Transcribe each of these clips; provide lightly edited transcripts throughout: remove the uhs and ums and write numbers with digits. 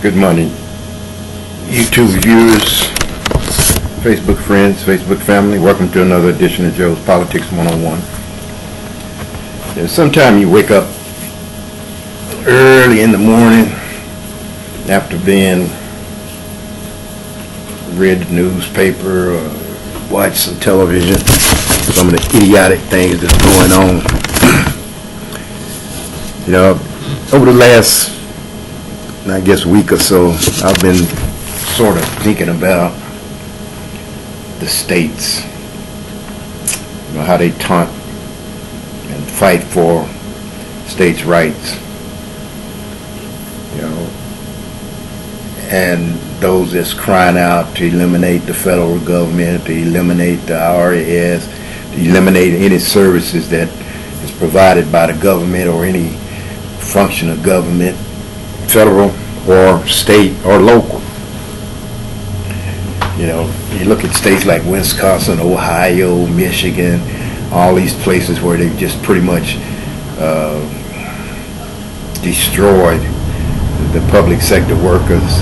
Good morning, YouTube viewers, Facebook friends, Facebook family. Welcome to another edition of Joe's Politics 101. Sometimes you wake up early in the morning after being read the newspaper or watched some television, some of the idiotic things that's going on. You know, over the last, I guess, week or so, I've been sort of thinking about the states, you know, how they taunt and fight for states' rights, you know, and those that's crying out to eliminate the federal government, to eliminate the IRS, to eliminate any services that is provided by the government or any function of government, federal or state or local. You know, you look at states like Wisconsin, Ohio, Michigan, all these places where they've just pretty much destroyed the public sector workers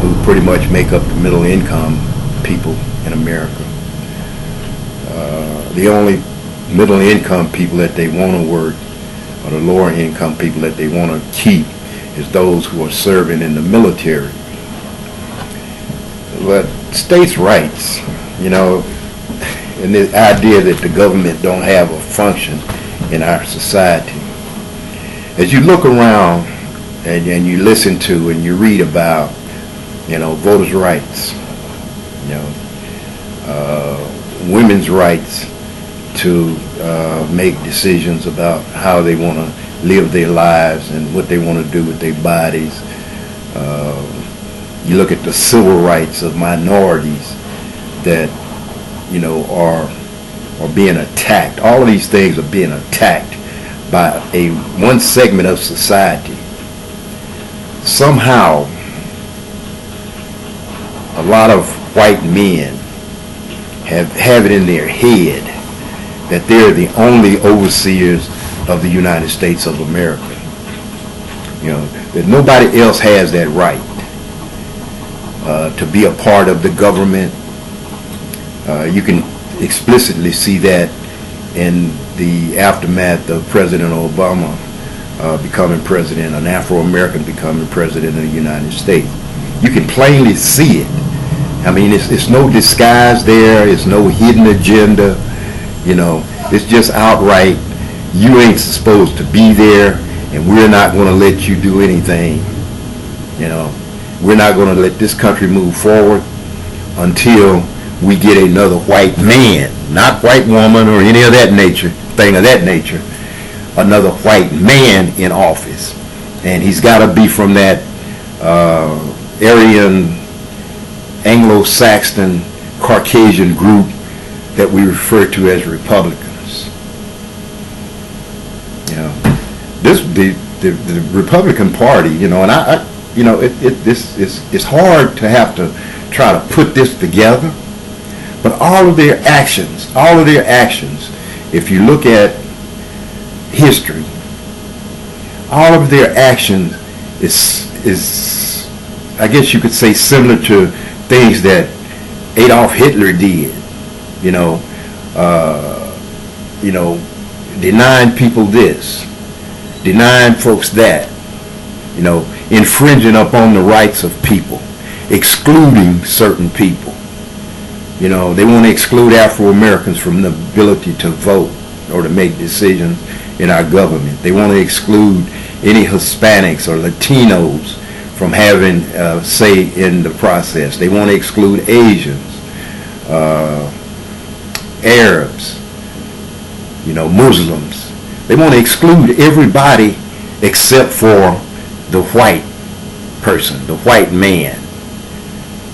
who pretty much make up the middle income people in America. The only middle income people that they want to work, or the lower income people that they want to keep, is those who are serving in the military. But states' rights, you know, and the idea that the government don't have a function in our society. As you look around and you listen to and you read about, you know, voters' rights, you know, women's rights to make decisions about how they want to live their lives and what they want to do with their bodies. You look at the civil rights of minorities that, you know, are being attacked. All of these things are being attacked by one segment of society. Somehow, a lot of white men have it in their head that they're the only overseers of the United States of America. You know, that nobody else has that right to be a part of the government. You can explicitly see that in the aftermath of President Obama becoming president, an Afro-American becoming president of the United States. You can plainly see it. I mean, it's no disguise there. It's no hidden agenda. You know, it's just outright, you ain't supposed to be there, and we're not going to let you do anything. You know, we're not going to let this country move forward until we get another white man, not white woman or any of that nature, thing of that nature, another white man in office. And he's got to be from that Aryan, Anglo-Saxon, Caucasian group that we refer to as Republicans. You know, the Republican Party, you know, and I you know, it's hard to have to try to put this together, but all of their actions, if you look at history, all of their actions is I guess you could say similar to things that Adolf Hitler did. You know, denying people this, denying folks that, you know, infringing upon the rights of people, excluding certain people. You know, they want to exclude Afro-Americans from the ability to vote or to make decisions in our government. They want to exclude any Hispanics or Latinos from having say in the process. They want to exclude Asians, Arabs, you know, Muslims. They want to exclude everybody except for the white person, the white man.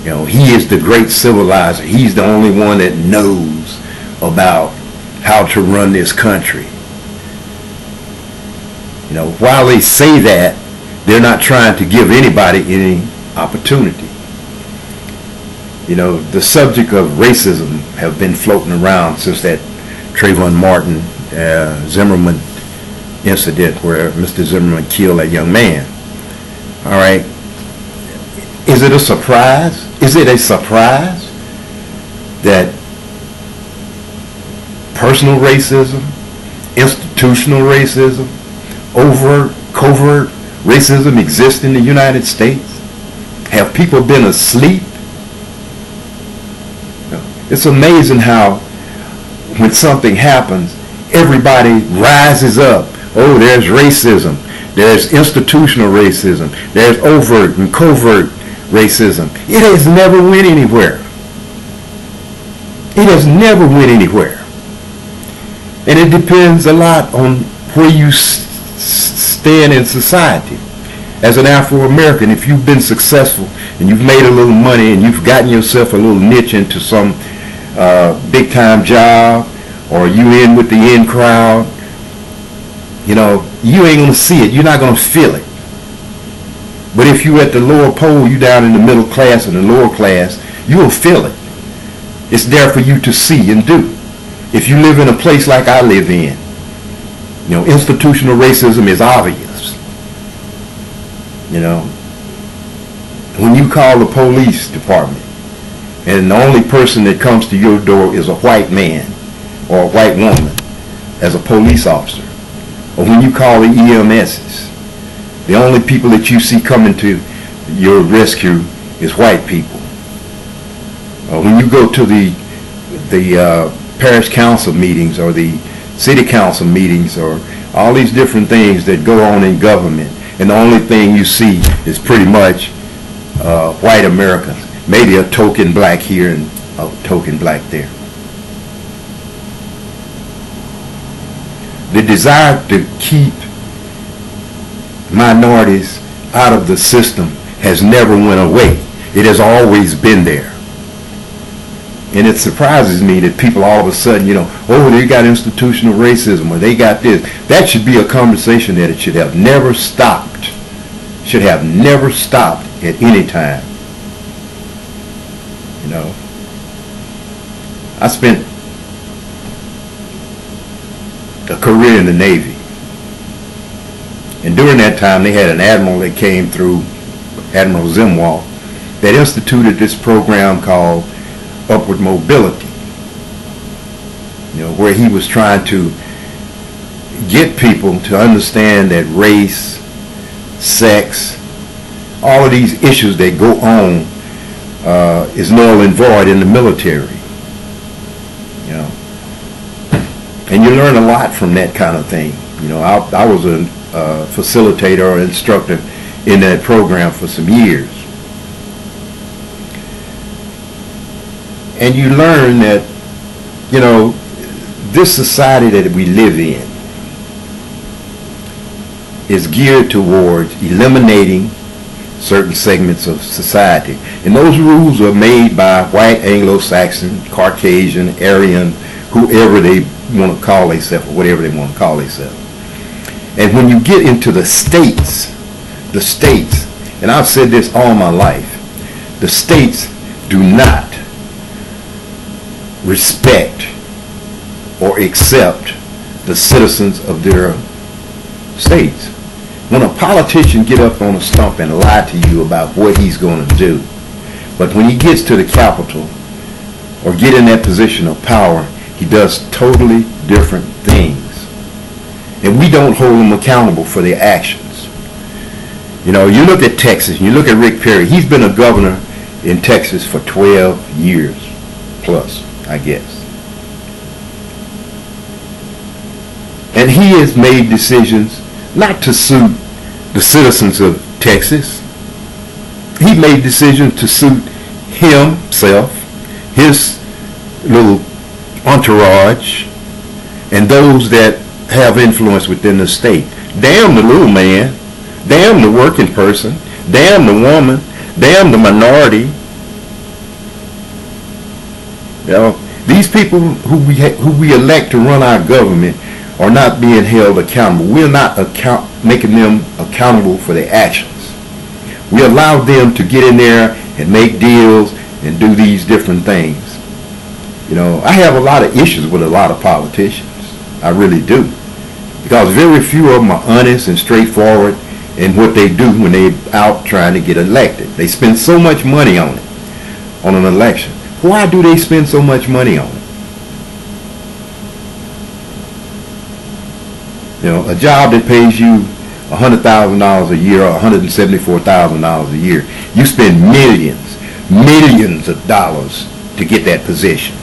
You know, he is the great civilizer. He's the only one that knows about how to run this country. You know, while they say that, they're not trying to give anybody any opportunity. You know, the subject of racism have been floating around since that Trayvon Martin Zimmerman incident where Mr. Zimmerman killed that young man. All right. Is it a surprise? Is it a surprise that personal racism, institutional racism, overt, covert racism exists in the United States? Have people been asleep? It's amazing how when something happens, everybody rises up. Oh, there's racism. There's institutional racism. There's overt and covert racism. It has never went anywhere. It has never went anywhere. And it depends a lot on where you stand in society. As an Afro-American, if you've been successful and you've made a little money and you've gotten yourself a little niche into some big-time job, or you in with the in crowd, you know, you ain't going to see it. You're not going to feel it. But if you at the lower pole, you down in the middle class and the lower class, you'll feel it. It's there for you to see and do. If you live in a place like I live in, you know, institutional racism is obvious. You know, when you call the police department and the only person that comes to your door is a white man or a white woman as a police officer, or when you call the EMSs, the only people that you see coming to your rescue is white people. Or when you go to the parish council meetings or the city council meetings or all these different things that go on in government, and the only thing you see is pretty much white Americans, maybe a token black here and a token black there. The desire to keep minorities out of the system has never went away. It has always been there. And it surprises me that people all of a sudden, you know, oh, they got institutional racism or they got this. That should be a conversation that it should have never stopped. Should have never stopped at any time. You know, I spent a career in the Navy. And during that time, they had an admiral that came through, Admiral Zimwalt, that instituted this program called Upward Mobility. You know, where he was trying to get people to understand that race, sex, all of these issues that go on is null and void in the military. You know, and you learn a lot from that kind of thing. You know, I was a facilitator or instructor in that program for some years. And you learn that, you know, this society that we live in is geared towards eliminating certain segments of society. And those rules are made by white, Anglo-Saxon, Caucasian, Aryan, whoever they want to call themselves, or whatever they want to call themselves. And when you get into the states, and I've said this all my life, the states do not respect or accept the citizens of their states. When a politician get up on a stump and lie to you about what he's going to do, but when he gets to the Capitol or get in that position of power, he does totally different things. And we don't hold them accountable for their actions. You know, you look at Texas, you look at Rick Perry, he's been a governor in Texas for 12 years plus, I guess. And he has made decisions not to suit the citizens of Texas. He made decisions to suit himself, his little entourage, and those that have influence within the state. Damn the little man, damn the working person, damn the woman, damn the minority. You know, these people who we elect to run our government are not being held accountable. We're not making them accountable for their actions. We allow them to get in there and make deals and do these different things. You know, I have a lot of issues with a lot of politicians. I really do. Because very few of them are honest and straightforward and what they do when they're out trying to get elected. They spend so much money on it, on an election. Why do they spend so much money on it? You know, a job that pays you $100,000 a year or $174,000 a year, you spend millions of dollars to get that position.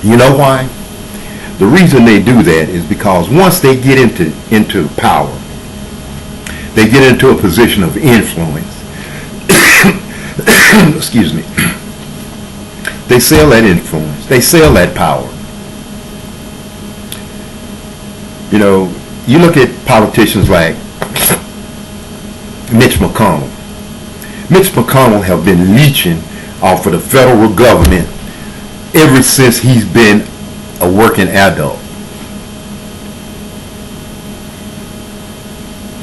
You know why? The reason they do that is because once they get into power, they get into a position of influence. Excuse me. They sell that influence. They sell that power. You know, you look at politicians like Mitch McConnell. Mitch McConnell have been leeching off of the federal government ever since he's been a working adult.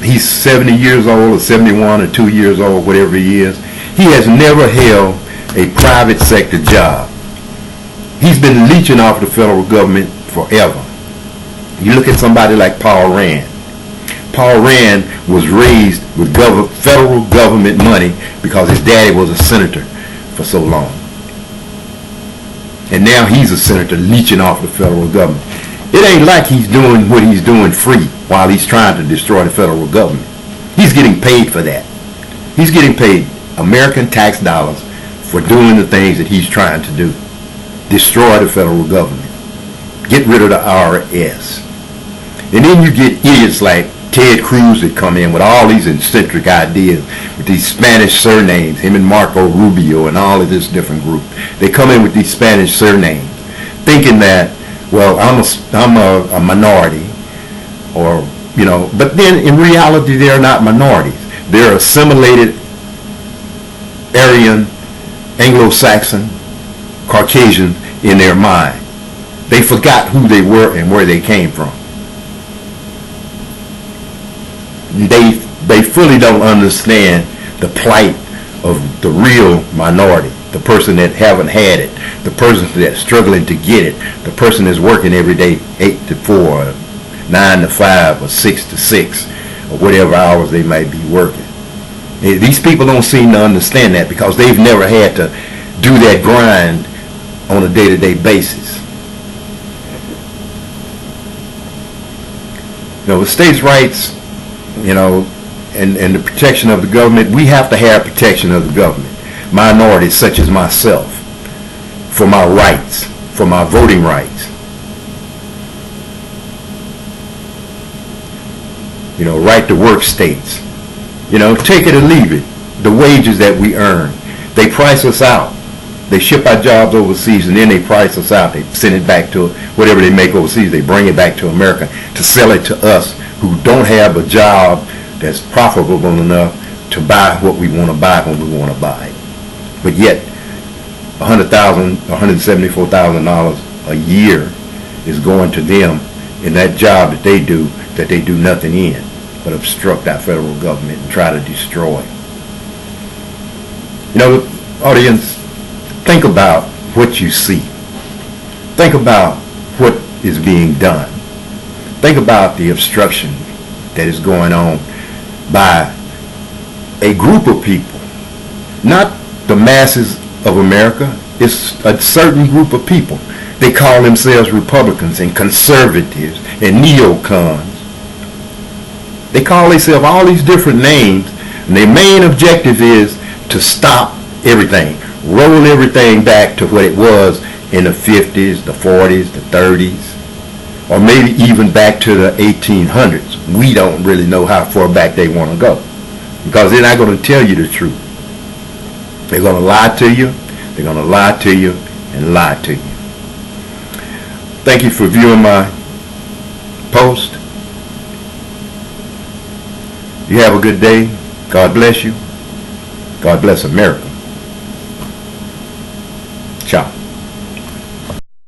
He's 70 years old or 71 or 2 years old, whatever he is. He has never held a private sector job. He's been leeching off the federal government forever. You look at somebody like Paul Rand. Paul Rand was raised with federal government money because his daddy was a senator for so long. And now he's a senator leeching off the federal government. It ain't like he's doing what he's doing free while he's trying to destroy the federal government. He's getting paid for that. He's getting paid American tax dollars for doing the things that he's trying to do. Destroy the federal government. Get rid of the IRS. And then you get idiots like Ted Cruz that come in with all these eccentric ideas, with these Spanish surnames, him and Marco Rubio and all of this different group. They come in with these Spanish surnames, thinking that, well, I'm a minority, or, you know, but then in reality they're not minorities. They're assimilated Aryan, Anglo-Saxon, Caucasian in their mind. They forgot who they were and where they came from. They fully don't understand the plight of the real minority, the person that haven't had it, the person that's struggling to get it, the person that's working every day 8 to 4, 9 to 5, or 6 to 6, or whatever hours they might be working. These people don't seem to understand that because they've never had to do that grind on a day-to-day basis. You know, the states' rights, you know, and the protection of the government, we have to have protection of the government. Minorities such as myself, for my rights, for my voting rights. You know, right to work states. You know, take it or leave it. The wages that we earn, they price us out. They ship our jobs overseas and then they price us out. They send it back to whatever they make overseas. They bring it back to America to sell it to us who don't have a job that's profitable enough to buy what we want to buy when we want to buy it. But yet, $100,000, $174,000 a year is going to them in that job that they do nothing in but obstruct our federal government and try to destroy. You know, audience, think about what you see. Think about what is being done. Think about the obstruction that is going on by a group of people, not the masses of America. It's a certain group of people. They call themselves Republicans and conservatives and neocons. They call themselves all these different names, and their main objective is to stop everything, roll everything back to what it was in the 50s, the 40s, the 30s, or maybe even back to the 1800s. We don't really know how far back they want to go because they're not going to tell you the truth. They're going to lie to you. They're going to lie to you and lie to you. Thank you for viewing my post. You have a good day. God bless you. God bless America.